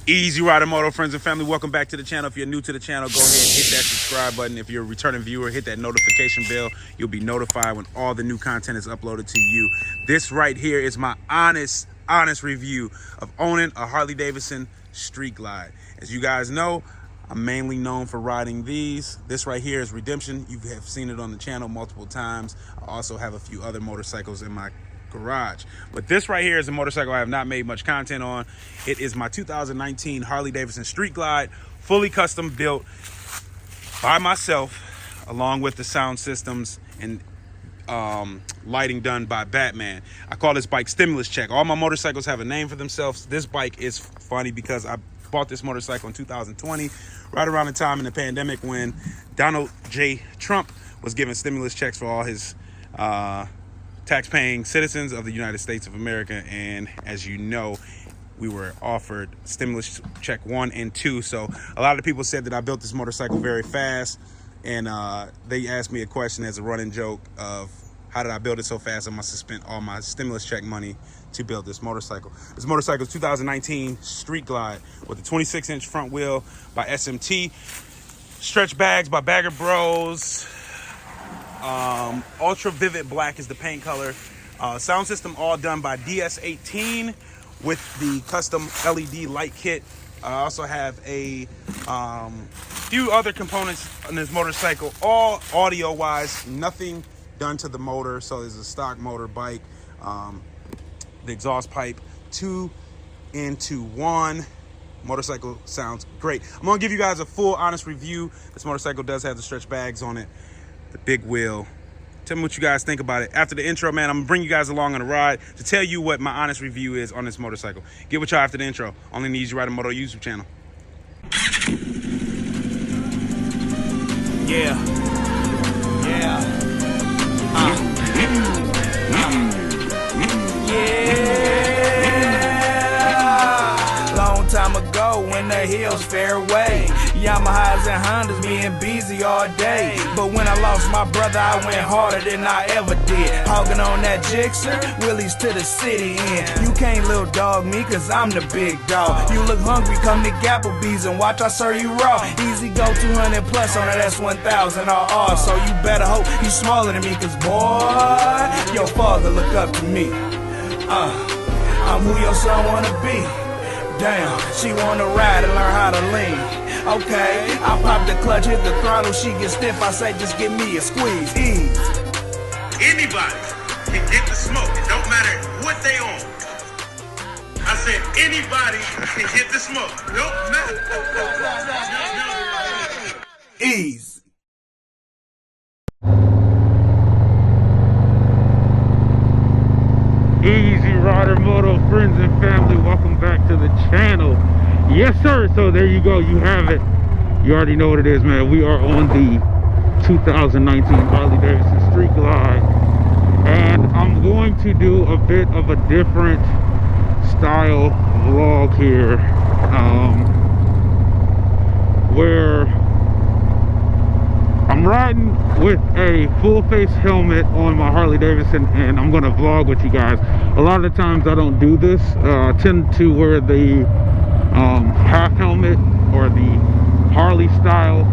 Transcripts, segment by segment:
EazyRyderMoto friends and family, welcome back to the channel. If you're new to the channel, go ahead and hit that subscribe button. If you're a returning viewer, hit that notification bell. You'll be notified when all the new content is uploaded to you. This right here is my honest review of owning a Harley Davidson Street Glide. As you guys know, I'm mainly known for riding these. This right here is Redemption. You have seen it on the channel multiple times. I also have a few other motorcycles in my garage, but this right here is a motorcycle I have not made much content on. It is my 2019 Harley Davidson Street Glide, fully custom built by myself, along with the sound systems and lighting done by Batman. I call this bike Stimulus Check. All my motorcycles have a name for themselves. This bike is funny because I bought this motorcycle in 2020, right around the time in the pandemic when Donald J. Trump was giving stimulus checks for all his tax-paying citizens of the United States of America. And as you know, we were offered stimulus check 1 and 2. So a lot of people said that I built this motorcycle very fast, and they asked me a question as a running joke of how did I build it so fast? I must have spent all my stimulus check money to build this motorcycle. This motorcycle is 2019 Street Glide with a 26-inch front wheel by SMT, stretch bags by Bagger Bros. Ultra Vivid Black is the paint color. Sound system all done by DS18 with the custom LED light kit. I also have a few other components on this motorcycle, all audio wise, nothing done to the motor. So there's a stock motor bike, the exhaust pipe 2 into 1. Motorcycle sounds great. I'm gonna give you guys a full honest review. This motorcycle does have the stretch bags on it, the big wheel. Tell me what you guys think about it. After the intro, man, I'm gonna bring you guys along on a ride to tell you what my honest review is on this motorcycle. Get with y'all after the intro, only on the EazyRyderMoto YouTube channel. Yeah. Long time ago when the hills fairway, Yamahas and Hondas, me and Beezy all day. But when I lost my brother, I went harder than I ever did. Hogging on that Gixxer, Willie's to the city end. You can't little dog me, cause I'm the big dog. You look hungry, come to Applebee's and watch I serve you raw. Easy go 200 plus on it, that's 1,000 RR. So you better hope he's smaller than me, cause boy, your father look up to me. I'm who your son wanna be. Damn, she wanna ride and learn how to lean. Okay, I pop the clutch, hit the throttle, she get stiff, I say just give me a squeeze, ease. Anybody can get the smoke, it don't matter what they own. I said anybody can get the smoke, don't matter. Ease. EazyRyderMoto friends and family, welcome back to the channel. Yes sir, so there you go, you have it. You already know what it is, man. We are on the 2019 Harley Davidson Street Glide, and I'm going to do a bit of a different style vlog here, where I'm riding with a full face helmet on my Harley Davidson, and I'm gonna vlog with you guys. A lot of the times I don't do this. I tend to wear the half helmet or the Harley style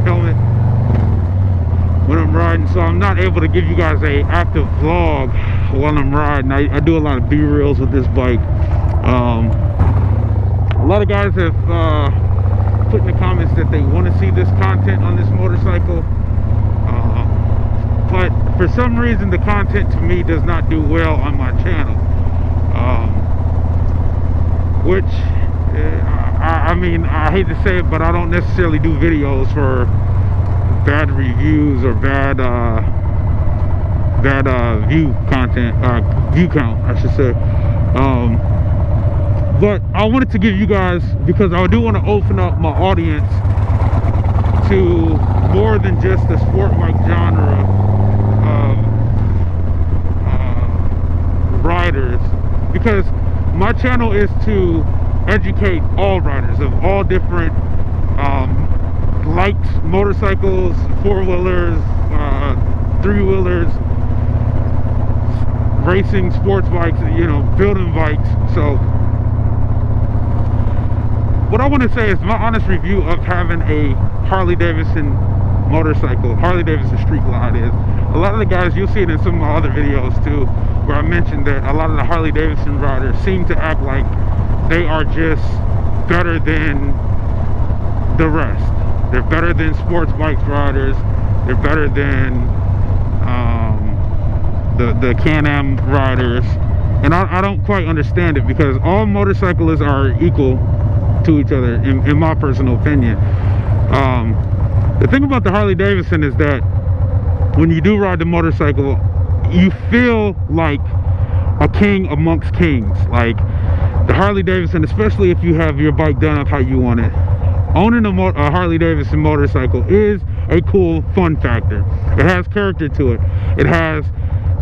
helmet when I'm riding, so I'm not able to give you guys a active vlog while I'm riding. I do a lot of B-reels with this bike. A lot of guys have put in the comments that they want to see this content on this motorcycle, but for some reason the content to me does not do well on my channel, which I mean, I hate to say it, but I don't necessarily do videos for bad reviews or bad view content, view count I should say. But I wanted to give you guys, because I do want to open up my audience to more than just the sport bike genre of riders, because my channel is to educate all riders of all different light motorcycles, four-wheelers, three-wheelers, racing, sports bikes, you know, building bikes. So what I want to say is my honest review of having a Harley Davidson motorcycle, Harley Davidson Street Glide, is a lot of the guys, you'll see it in some of my other videos too, where I mentioned that a lot of the Harley Davidson riders seem to act like they are just better than the rest. They're better than sports bikes riders. They're better than the Can-Am riders. And I don't quite understand it, because all motorcyclists are equal to each other, in my personal opinion. The thing about the Harley Davidson is that when you do ride the motorcycle, you feel like a king amongst kings. Like the Harley Davidson, especially if you have your bike done up how you want it, owning a Harley Davidson motorcycle is a cool fun factor. It has character to it. It has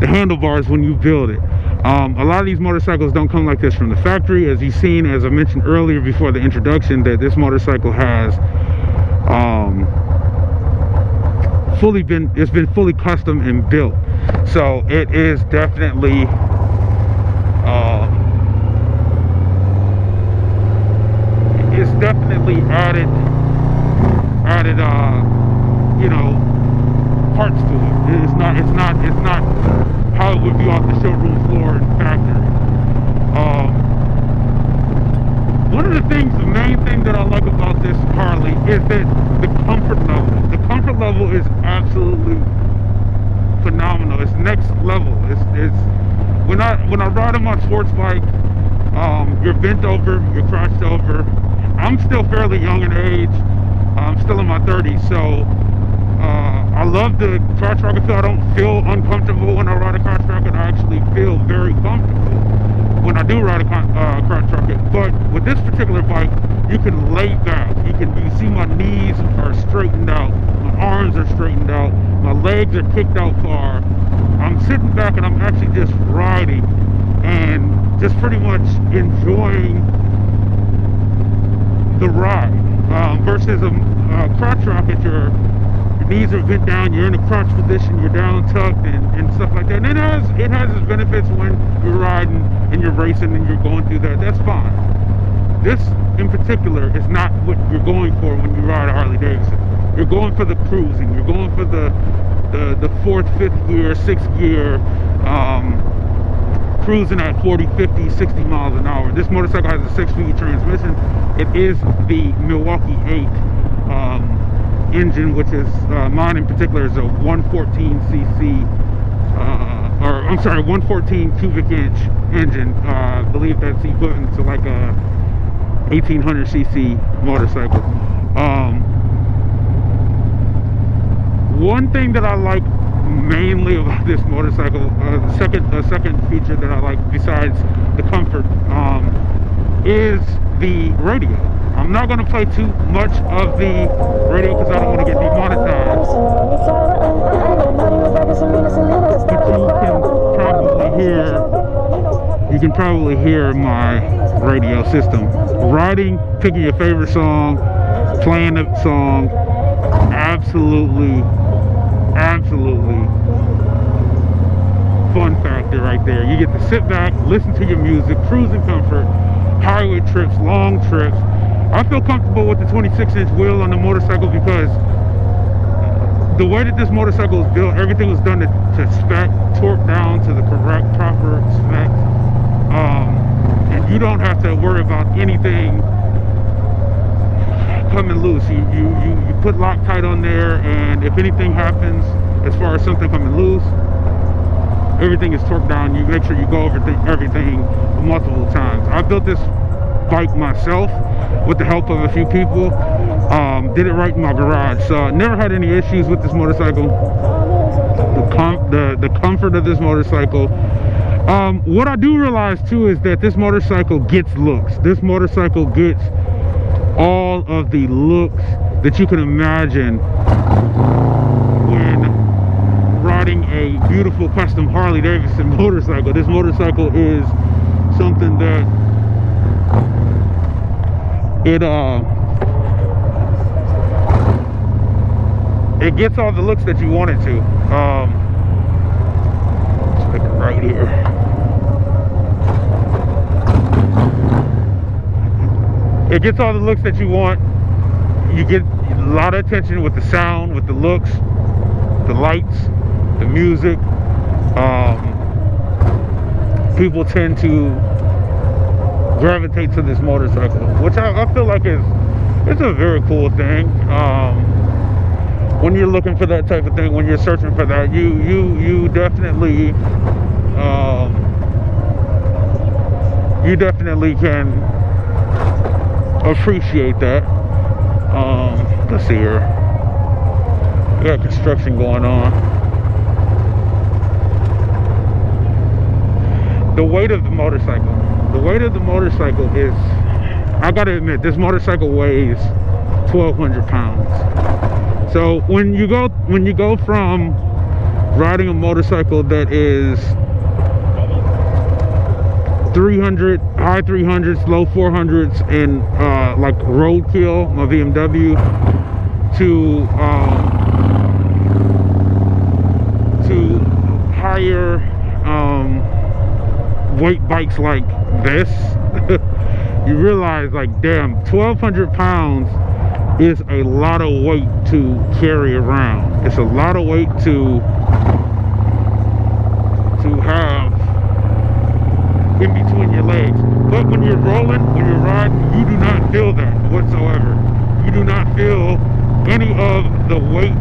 the handlebars when you build it. A lot of these motorcycles don't come like this from the factory. As you've seen, as I mentioned earlier before the introduction, that this motorcycle has it's been fully custom and built. So it is definitely it's definitely added you know, parts to it. It's not how it would be off the showroom floor and factory. One of the things, the main thing that I like about this Harley is that the comfort level. The comfort level is absolutely phenomenal. It's next level. It's when I ride on my sports bike, you're bent over, you're crouched over. I'm still fairly young in age. I'm still in my 30s, so I love the crotch rocket feel. I don't feel uncomfortable when I ride a crotch rocket. I actually feel very comfortable when I do ride a crotch rocket. But with this particular bike, you can lay back. You see my knees are straightened out, my arms are straightened out, my legs are kicked out far. I'm sitting back and I'm actually just riding and just pretty much enjoying the ride. Versus a crotch rocket, your knees are bent down, you're in a crotch position, you're down tucked and stuff like that. And it has its benefits when you're riding and you're racing and you're going through that. That's fine. This in particular is not what you're going for when you ride a Harley Davidson. You're going for the cruising. You're going for the fourth, fifth gear, sixth gear, cruising at 40, 50, 60 miles an hour. This motorcycle has a 6-speed transmission. It is the Milwaukee 8 engine, which is mine in particular is a 114cc or I'm sorry, 114 cubic inch engine. I believe that's equivalent to like a 1800cc motorcycle. One thing that I like mainly about this motorcycle, the second feature that I like besides the comfort, is the radio. I'm not going to play too much of the radio because I don't want to get demonetized. But you can probably hear my radio system. Riding, picking your favorite song, playing a song, absolutely fun factor right there. You get to sit back, listen to your music, cruising comfort, highway trips, long trips. I feel comfortable with the 26-inch wheel on the motorcycle because the way that this motorcycle is built, everything was done to spec, torque down to the correct, proper spec. And you don't have to worry about anything coming loose. You put Loctite on there, and if anything happens as far as something coming loose, everything is torqued down. You make sure you go over everything multiple times. I built this bike myself with the help of a few people. Did it right in my garage, so never had any issues with this motorcycle. The comfort of this motorcycle. What I do realize too is that this motorcycle gets looks. This motorcycle gets all of the looks that you can imagine when riding a beautiful custom Harley Davidson motorcycle. This motorcycle is something that it gets all the looks that you want it to. Let's pick it right here. It gets all the looks that you want. You get a lot of attention with the sound, with the looks, the lights, the music. People tend to gravitate to this motorcycle, which I feel like it's a very cool thing. When you're looking for that type of thing, when you're searching for that, you definitely can appreciate that. Let's see here. We got construction going on. The weight of the motorcycle. The weight of the motorcycle is, I gotta admit, this motorcycle weighs 1,200 pounds. So when you go from riding a motorcycle that is 300, high 300s, low 400s, and like Roadkill, my BMW, to higher weight bikes like this, you realize, like, damn, 1,200 pounds is a lot of weight to carry around. It's a lot of weight to have in between your legs. But when you're rolling, when you're riding, you do not feel that whatsoever. You do not feel any of the weight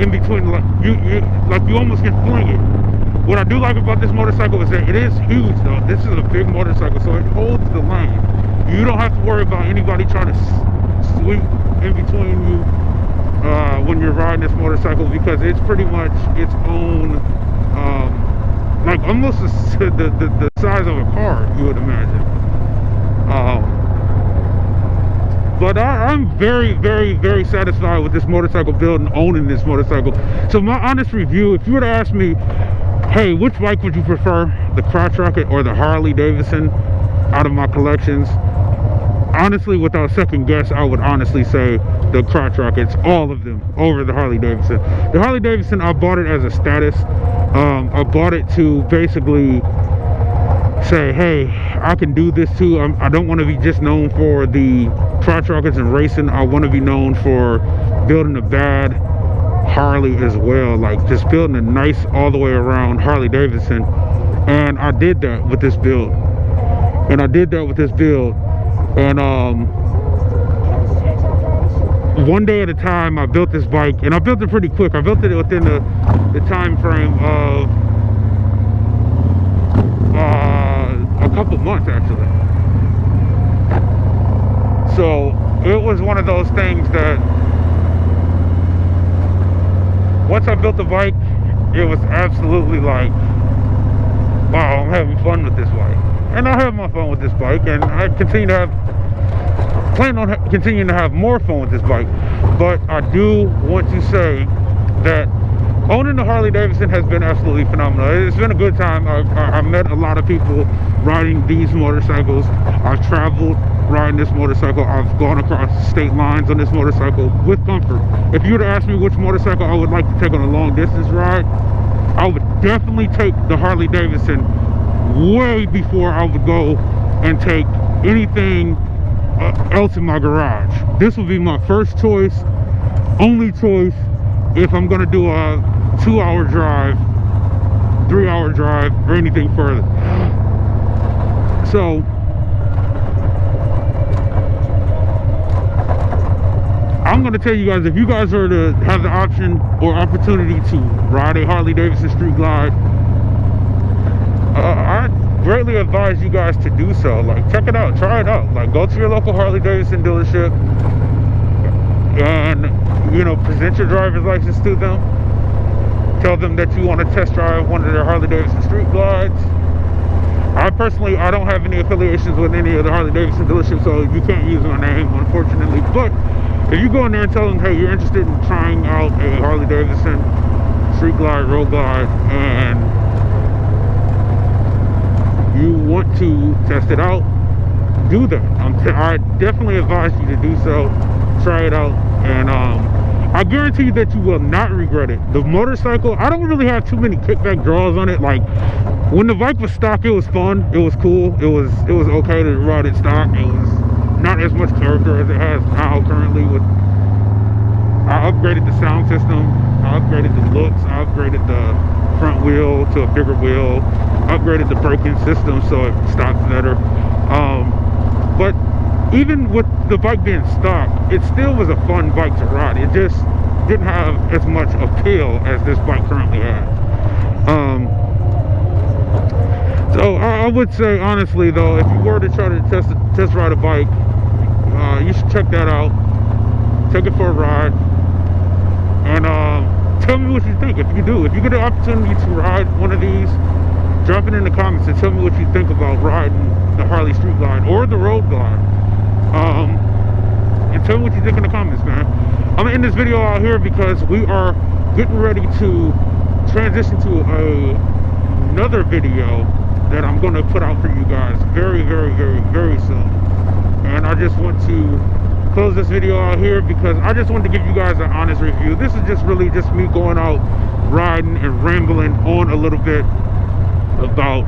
in between. Like you almost can fling it. What I do like about this motorcycle is that it is huge, though. This is a big motorcycle, so it holds the lane. You don't have to worry about anybody trying to sweep in between you when you're riding this motorcycle, because it's pretty much its own, like almost the size of a car, you would imagine. But I'm very, very, very satisfied with this motorcycle build and owning this motorcycle. So my honest review, if you were to ask me, hey, which bike would you prefer, the Crotch Rocket or the Harley Davidson out of my collections? Honestly, without second guess, I would honestly say the Crotch Rockets, all of them, over the Harley Davidson. The Harley Davidson, I bought it as a status. I bought it to basically say, hey, I can do this too. I don't want to be just known for the Crotch Rockets and racing. I want to be known for building a bad Harley as well, like just building a nice all the way around Harley Davidson. And I did that with this build. And one day at a time, I built this bike, and I built it pretty quick. I built it within the time frame of a couple months, actually. So it was one of those things that once I built the bike, it was absolutely like, wow, I'm having fun with this bike. And I have my fun with this bike, and I plan on continuing to have more fun with this bike. But I do want to say that owning the Harley Davidson has been absolutely phenomenal. It's been a good time. I met a lot of people riding these motorcycles. I've traveled riding this motorcycle. I've gone across state lines on this motorcycle with comfort. If you were to ask me which motorcycle I would like to take on a long distance ride, I would definitely take the Harley Davidson way before I would go and take anything else in my garage. This will be my first choice, only choice, if I'm gonna do a 2-hour drive, 3-hour drive, or anything further. So I'm gonna tell you guys, if you guys are to have the option or opportunity to ride a Harley Davidson Street Glide, I greatly advise you guys to do so. Like, check it out, try it out. Like, go to your local Harley Davidson dealership and, you know, present your driver's license to them. Tell them that you want to test drive one of their Harley Davidson Street Glides. I personally, I don't have any affiliations with any of the Harley Davidson dealerships, so you can't use my name, unfortunately. But if you go in there and tell them, hey, you're interested in trying out a Harley Davidson Street Glide, Road Glide, and you want to test it out, do that. I definitely advise you to do so. Try it out. And I guarantee you that you will not regret it. The motorcycle, I don't really have too many kickback draws on it. like when the bike was stock, it was fun, it was cool, it was okay to ride it stock. It was not as much character as it has now currently. With I upgraded the sound system, I upgraded the looks, I upgraded the front wheel to a bigger wheel, upgraded the braking system so it stops better. But even with the bike being stock, it still was a fun bike to ride. It just didn't have as much appeal as this bike currently has. So I would say, honestly though, if you were to try to test ride a bike, you should check that out. Take it for a ride, and tell me what you think. If you do, if you get the opportunity to ride one of these, drop it in the comments and tell me what you think about riding the Harley Street Glide or the Road Glide. And tell me what you think in the comments, man. I'm gonna end this video out here because we are getting ready to transition to another video that I'm gonna put out for you guys very, very, very, very soon. And I just want to close this video out here because I just wanted to give you guys an honest review. This is just really just me going out riding and rambling on a little bit about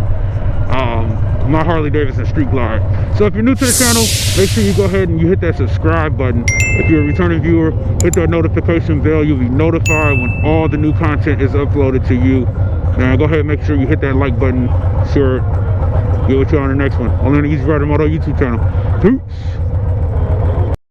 my Harley Davidson Street Glide. So if you're new to the channel, make sure you go ahead and you hit that subscribe button. If you're a returning viewer, hit that notification bell. You'll be notified when all the new content is uploaded to you. And go ahead and make sure you hit that like button. Sure, get with you on the next one. On the EazyRyderMoto YouTube channel. Peace.